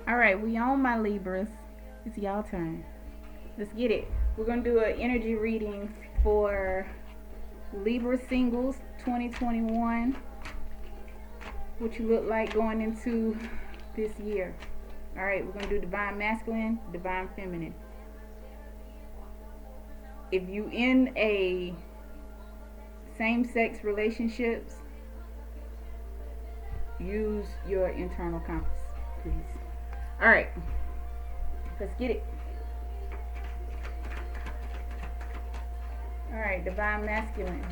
All right, we on my Libras. It's y'all turn. Let's get it. We're gonna do an energy reading for Libra singles 2021. What you look like going into this year. All right, we're gonna do divine masculine, divine feminine. If you in a same-sex relationships, use your internal compass, please. All right, let's get it. All right, divine masculine.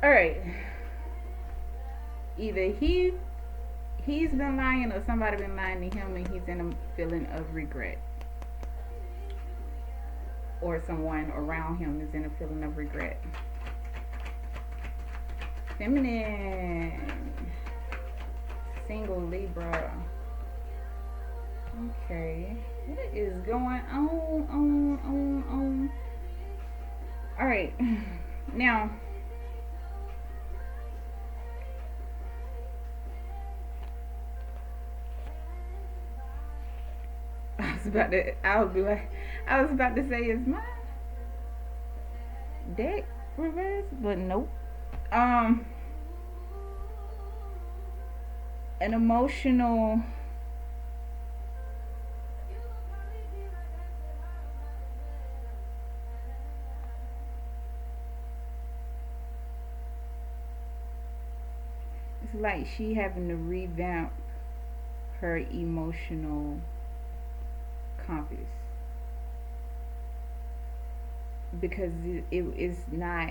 All right, either he's been lying or somebody been lying to him and he's in a feeling of regret, or someone around him is in a feeling of regret. Feminine, single Libra. Okay, what is going on? All right, now I was about to say, is my deck reversed? But nope. Um, an emotional it's like she having to revamp her emotional compass because it is not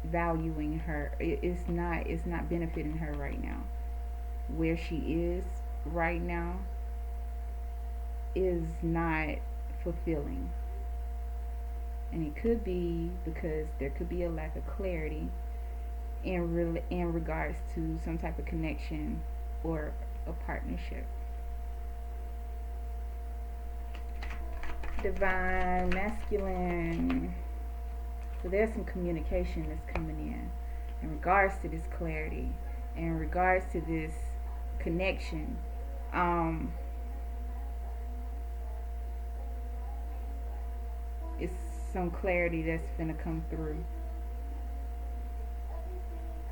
valuing her. It's not benefiting her right now. Where she is right now is not fulfilling, and it could be because there could be a lack of clarity in regards to some type of connection or a partnership. Divine masculine. So there's some communication that's coming in regards to this clarity, in regards to this connection. It's some clarity that's gonna come through.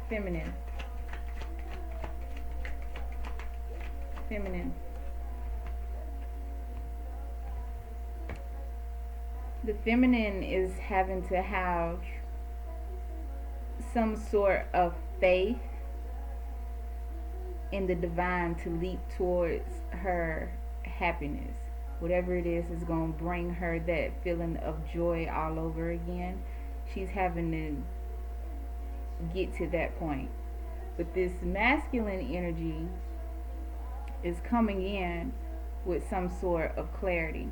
Feminine. Feminine. The feminine is having to have some sort of faith in the divine to leap towards her happiness. Whatever it is going to bring her that feeling of joy all over again. She's having to get to that point. But this masculine energy is coming in with some sort of clarity.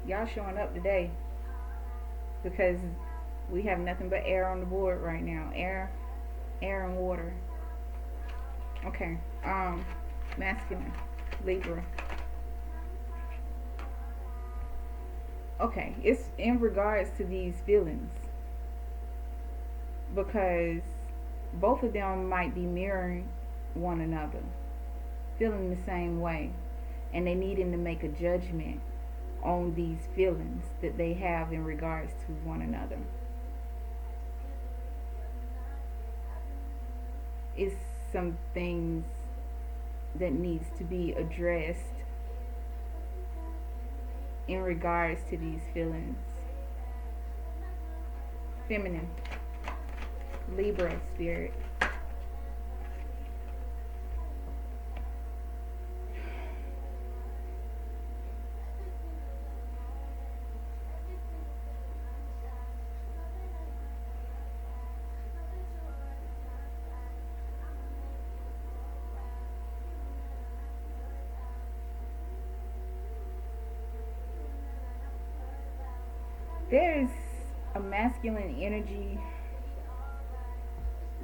Y'all showing up today because we have nothing but air on the board right now. Air and water. Okay. Masculine. Libra. Okay, it's in regards to these feelings because both of them might be mirroring one another, feeling the same way, and they needing to make a judgment on these feelings that they have in regards to one another. It's some things that needs to be addressed in regards to these feelings. Feminine. Libra spirit. There is a masculine energy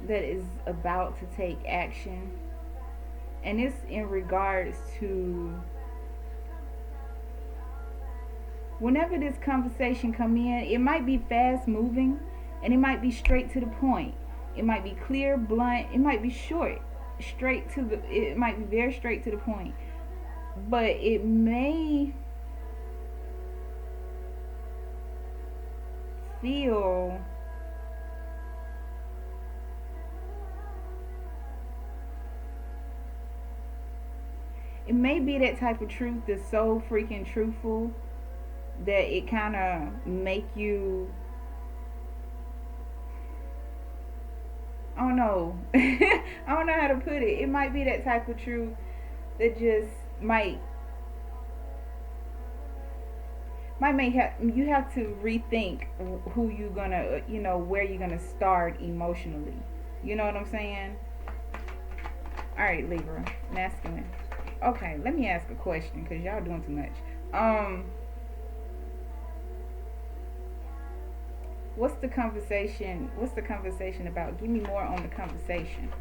that is about to take action, and it's in regards to whenever this conversation come in, it might be fast moving, and it might be straight to the point. It might be clear, blunt. It might be short, straight to the. It might be very straight to the point. But feel it may be that type of truth that's so freaking truthful that it kind of make you, I don't know. I don't know how to put it. It might be that type of truth that just might make you have to rethink who you gonna, where you're gonna start emotionally. You know what I'm saying? All right, Libra, masculine. Okay, let me ask a question because y'all doing too much. What's the conversation? What's the conversation about? Give me more on the conversation.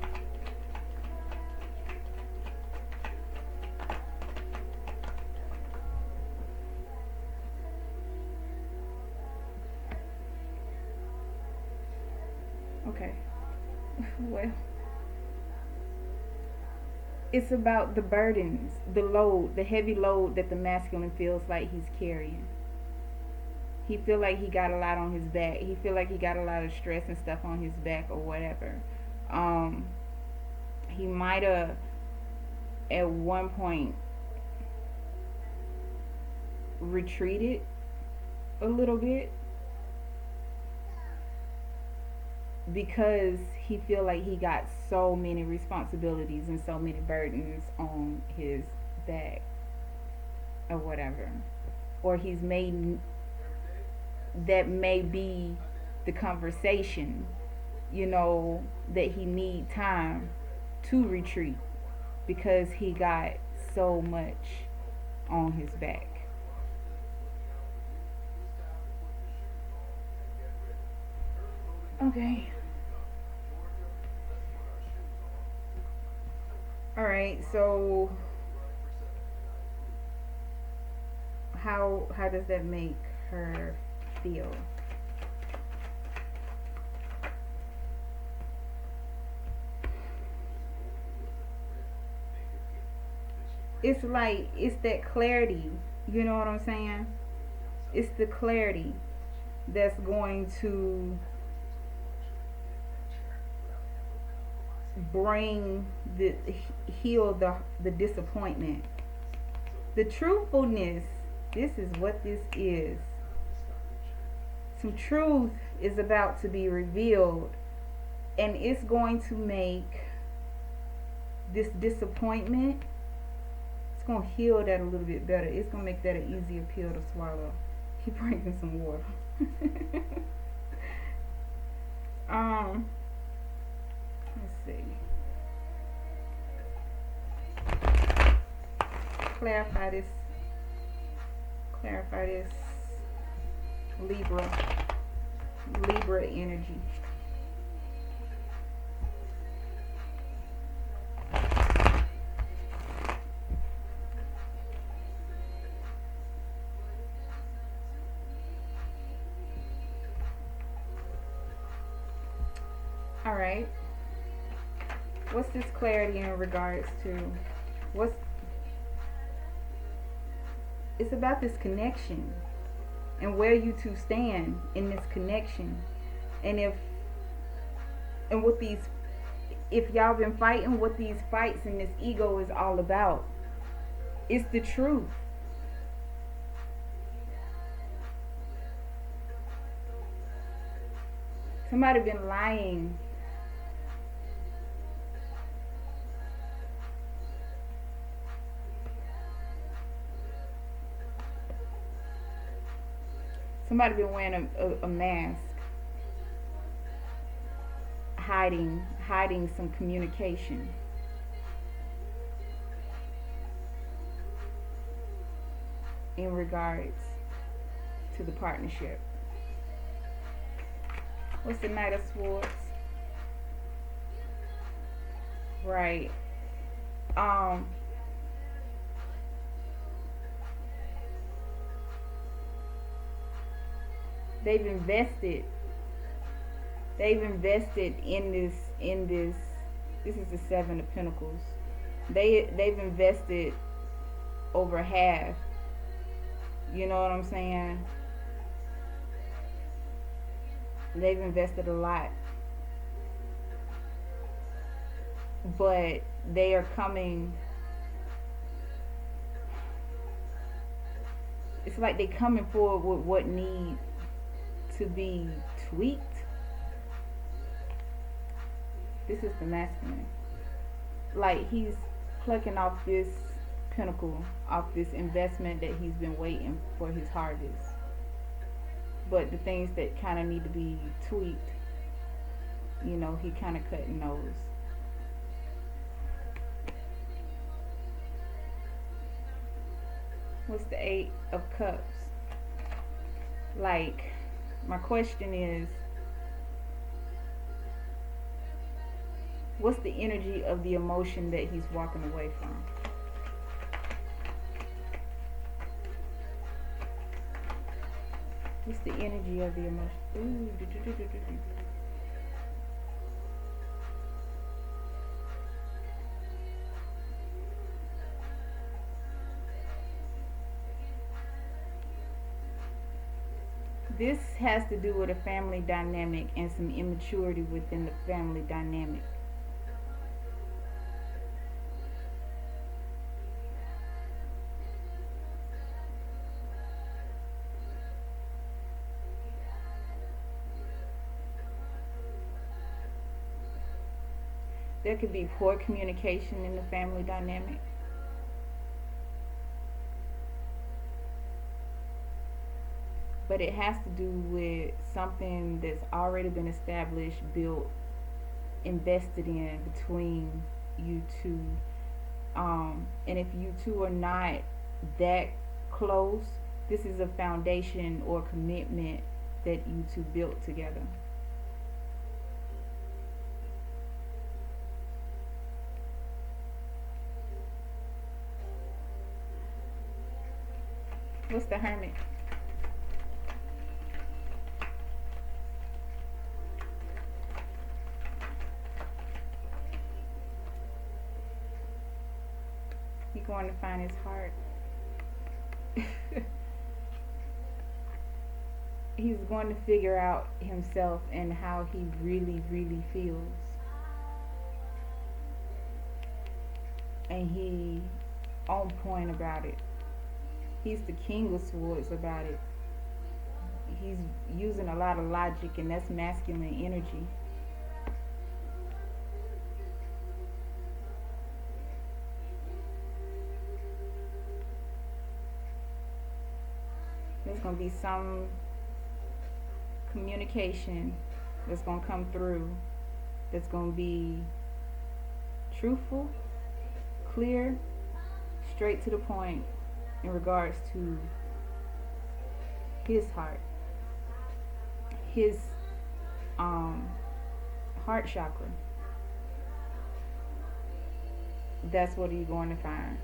Okay. Well, it's about the burdens, the load, the heavy load that the masculine feels like he's carrying. He feel like he got a lot on his back. He feel like he got a lot of stress and stuff on his back or whatever. Um, he might have at one point retreated a little bit because he feel like he got so many responsibilities and so many burdens on his back or whatever, or he's made that may be the conversation, that he need time to retreat because he got so much on his back. Okay. All right. So how does that make her feel? It's like it's that clarity. You know what I'm saying? It's the clarity that's going to bring the heal the disappointment. The truthfulness. This is what this is. Some truth is about to be revealed, and it's going to make this disappointment, it's going to heal that a little bit better. It's going to make that an easier pill to swallow. Keep drinking some water. Let's see. Clarify this. Libra energy. All right. What's this clarity in regards to? What's It's about this connection and where you two stand in this connection, and if y'all been fighting, what these fights and this ego is all about. It's the truth. Somebody been lying. Somebody been wearing a mask, hiding some communication. In regards to the partnership. What's the Knight of Swords? Right. They've invested. They've invested in this. In this. This is the Seven of Pentacles. They've invested over half. You know what I'm saying? They've invested a lot. But they are coming. It's like they're coming forward with what needs to be tweaked. This is the masculine. Like he's plucking off this pinnacle, off this investment that he's been waiting for his harvest. But the things that kind of need to be tweaked, you know, he kind of cutting those. What's the Eight of Cups? Like, my question is, what's the energy of the emotion that he's walking away from? What's the energy of the emotion? This has to do with a family dynamic and some immaturity within the family dynamic. There could be poor communication in the family dynamic. But it has to do with something that's already been established, built, invested in between you two. And if you two are not that close, this is a foundation or commitment that you two built together. What's the Hermit? He's going to find his heart. He's going to figure out himself and how he really, really feels. And he on point about it. He's the King of Swords about it. He's using a lot of logic, and that's masculine energy. There's going to be some communication that's going to come through that's going to be truthful, clear, straight to the point in regards to his heart, his heart chakra. That's what he's going to find.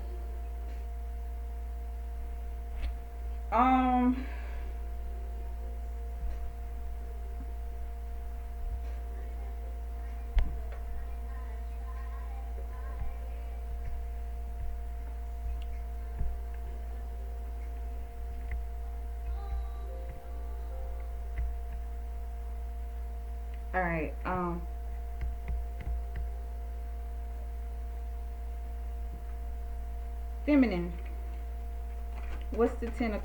All right. Feminine. What's the Ten of...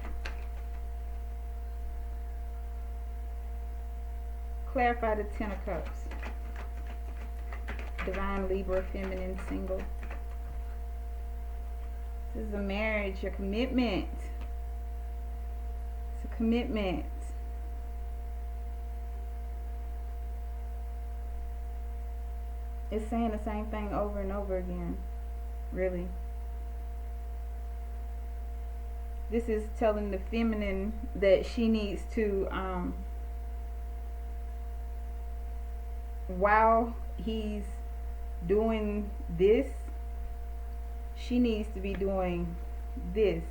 Clarify the Ten of Cups. Divine, Libra, feminine, single. This is a marriage, a commitment. It's a commitment. It's saying the same thing over and over again. Really. This is telling the feminine that she needs to, while he's doing this, she needs to be doing this.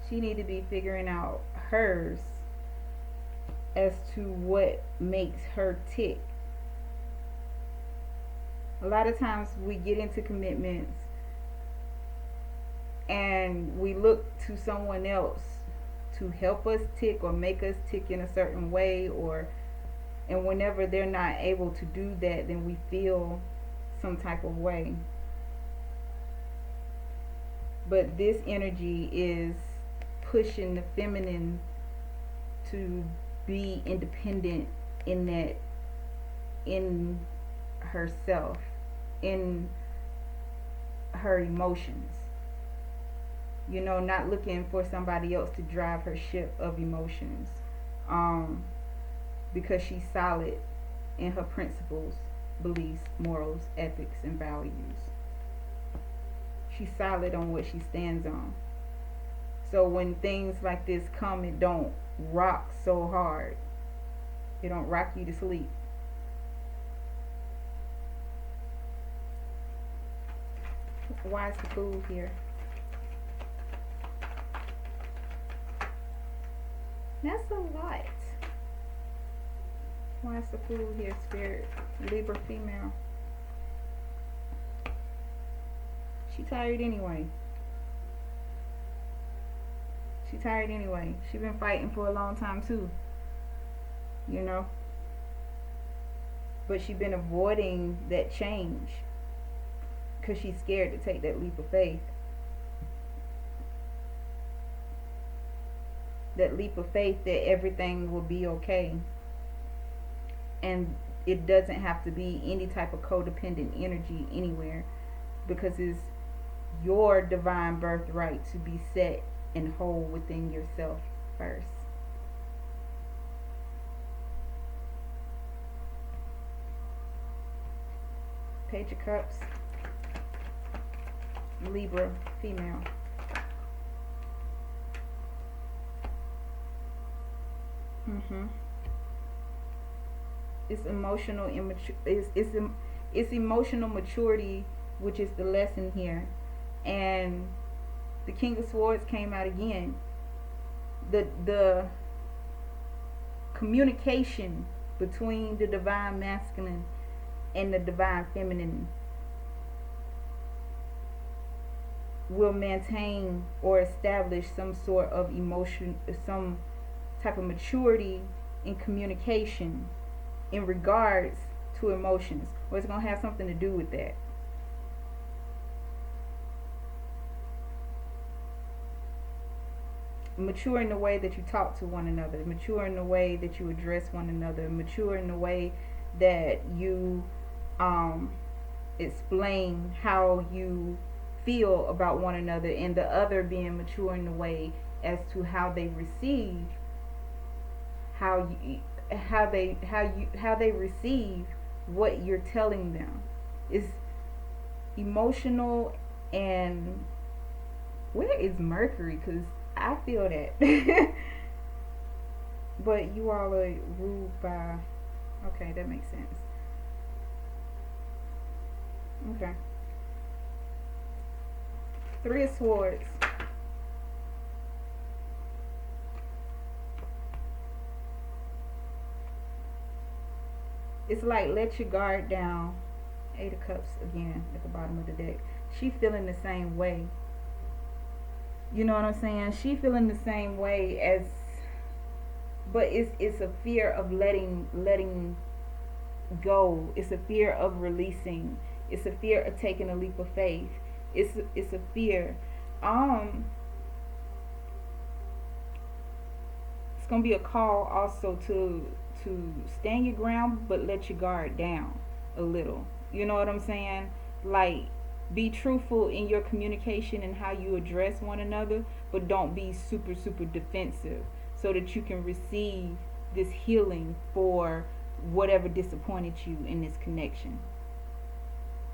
She needs to be figuring out hers. as to what makes her tick. A lot of times we get into commitments and we look to someone else to help us tick or make us tick in a certain way, or and whenever they're not able to do that, then we feel some type of way. But this energy is pushing the feminine to be independent in that, in herself, in her emotions. You know, not looking for somebody else to drive her ship of emotions. Um, because she's solid in her principles, beliefs, morals, ethics, and values. She's solid on what she stands on. So when things like this come, it don't rock so hard. It don't rock you to sleep. Why is the fool here? That's a lot. Why is the fool here, Spirit? Libra female. She tired anyway. She tired anyway. She been fighting for a long time too. You know? But she been avoiding that change because she's scared to take that leap of faith. That leap of faith that everything will be okay. And it doesn't have to be any type of codependent energy anywhere, because it's your divine birthright to be set and whole within yourself first. Page of Cups, Libra female. It's emotional immature. It's emotional maturity, which is the lesson here. And the King of Swords came out again. The communication between the divine masculine and the divine feminine will maintain or establish some sort of emotion, some type of maturity in communication in regards to emotions, or it's going to have something to do with that. Mature in the way that you talk to one another, mature in the way that you address one another, mature in the way that you explain how you feel about one another, and the other being mature in the way as to how they receive how they receive what you're telling them. Is emotional. And where is Mercury? Because I feel that. But you all are ruled by, okay, that makes sense. Okay. Three of Swords. It's like, let your guard down. Eight of Cups again at the bottom of the deck. She feeling the same way. You know what I'm saying? She feeling the same way as, but it's a fear of letting go. It's a fear of releasing. It's a fear of taking a leap of faith. It's a fear. It's gonna be a call also to stand your ground, but let your guard down a little. You know what I'm saying? Like, be truthful in your communication and how you address one another, but don't be super defensive, so that you can receive this healing for whatever disappointed you in this connection.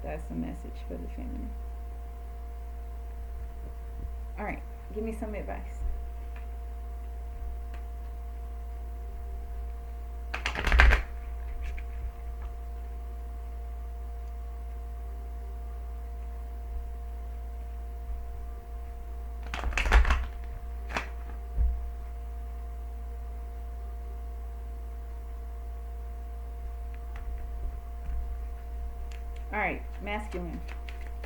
That's the message for the feminine. Alright, give me some advice. Alright, masculine.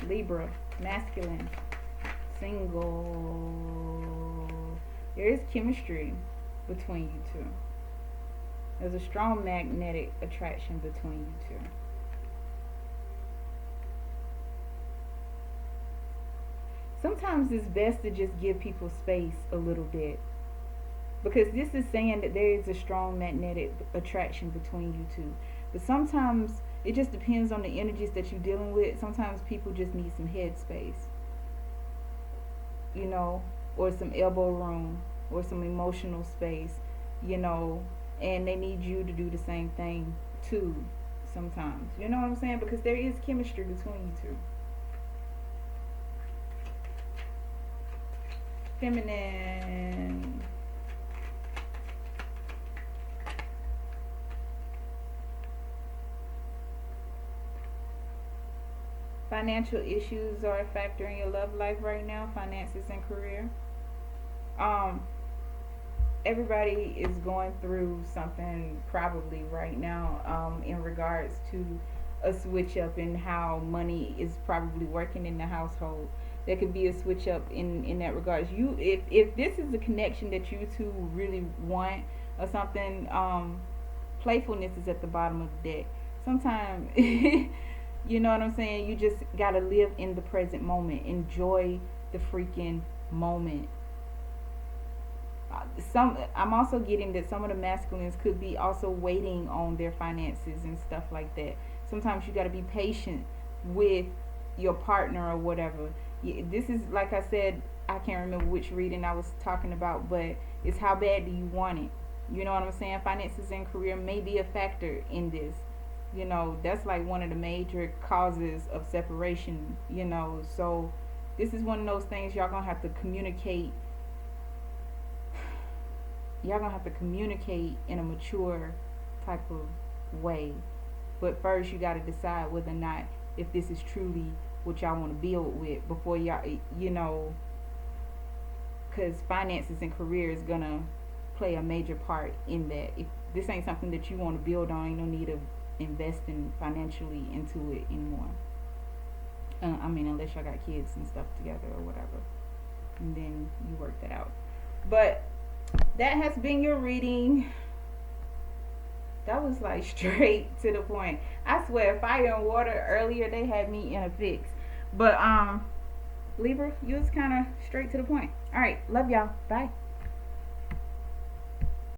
Libra, masculine, single. There is chemistry between you two. There's a strong magnetic attraction between you two. Sometimes it's best to just give people space a little bit, because this is saying that there is a strong magnetic attraction between you two. But sometimes it just depends on the energies that you're dealing with. Sometimes people just need some headspace, you know, or some elbow room, or some emotional space, you know, and they need you to do the same thing too sometimes. You know what I'm saying? Because there is chemistry between you two. Feminine. Financial issues are a factor in your love life right now, finances and career. Um, Everybody is going through something probably right now, in regards to a switch up in how money is probably working in the household. There could be a switch up in that regards. You, if this is a connection that you two really want or something, playfulness is at the bottom of the deck. Sometimes, you know what I'm saying? You just gotta live in the present moment. Enjoy the freaking moment. Some, I'm also getting that some of the masculines could be also waiting on their finances and stuff like that. Sometimes you got to be patient with your partner or whatever. This is, like I said, I can't remember which reading I was talking about, but it's how bad do you want it? You know what I'm saying? Finances and career may be a factor in this. You know, that's like one of the major causes of separation, you know. So this is one of those things y'all gonna have to communicate. Y'all gonna have to communicate in a mature type of way. But first, you gotta decide whether or not, if this is truly what y'all want to build with before y'all, you know, because finances and career is gonna play a major part in that. If this ain't something that you want to build on, ain't no need of investing financially into it anymore. I mean, unless y'all got kids and stuff together or whatever, and then you work that out. But that has been your reading. That was like straight to the point. I swear, fire and water earlier, they had me in a fix. But Libra, you was kind of straight to the point. All right, love y'all. Bye.